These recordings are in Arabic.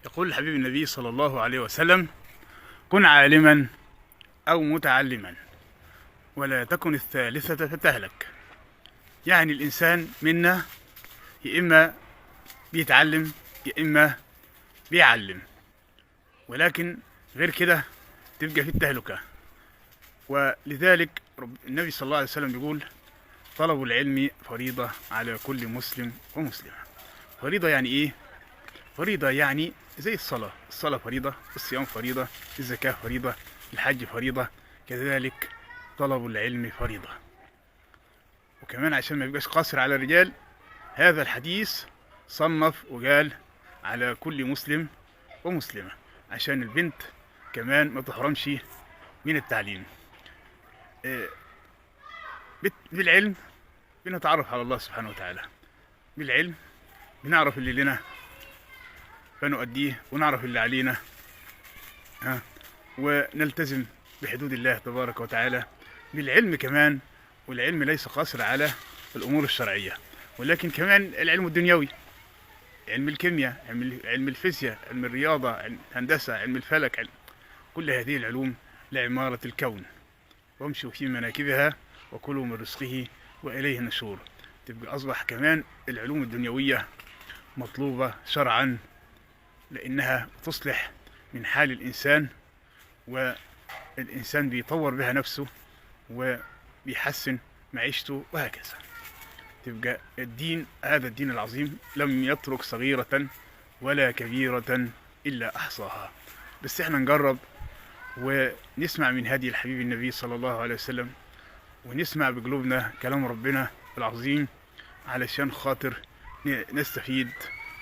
يقول الحبيب النبي صلى الله عليه وسلم: كن عالما أو متعلما ولا تكن الثالثة فتهلك. يعني الإنسان منا يا إما بيتعلم يا إما بيعلم، ولكن غير كده تبقى في التهلكة. ولذلك النبي صلى الله عليه وسلم بيقول: طلب العلم فريضة على كل مسلم ومسلمة. فريضة يعني إيه؟ فريضة يعني زي الصلاة فريضة، الصيام فريضة، الزكاة فريضة، الحج فريضة، كذلك طلب العلم فريضة. وكمان عشان ما يبقاش قاصر على الرجال، هذا الحديث صنف وقال على كل مسلم ومسلمة، عشان البنت كمان ما تحرمش من التعليم. آه، بالعلم بنتعرف على الله سبحانه وتعالى، بالعلم بنعرف اللي لنا فنؤديه، ونعرف اللي علينا ونلتزم بحدود الله تبارك وتعالى بالعلم كمان. والعلم ليس قاصر على الأمور الشرعية، ولكن كمان العلم الدنيوي، علم الكيمياء، علم الفيزياء، علم الرياضة، علم الهندسة، علم الفلك، كل هذه العلوم لعمارة الكون. وامشوا في مناكبها وكلوا من رزقه وإليه النشور. تبقى أصبح كمان العلوم الدنيوية مطلوبة شرعا، لأنها تصلح من حال الإنسان، والإنسان بيطور بها نفسه وبيحسن معيشته وهكذا. تبقى الدين، هذا الدين العظيم، لم يترك صغيرة ولا كبيرة إلا أحصاها. بس احنا نجرب ونسمع من هدي الحبيب النبي صلى الله عليه وسلم، ونسمع بقلوبنا كلام ربنا العظيم، علشان خاطر نستفيد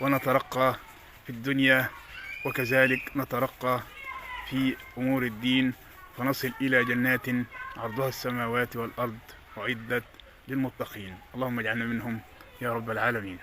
ونترقى في الدنيا، وكذلك نترقى في أمور الدين، فنصل إلى جنات عرضها السماوات والأرض أعدت للمتقين. اللهم اجعلنا منهم يا رب العالمين.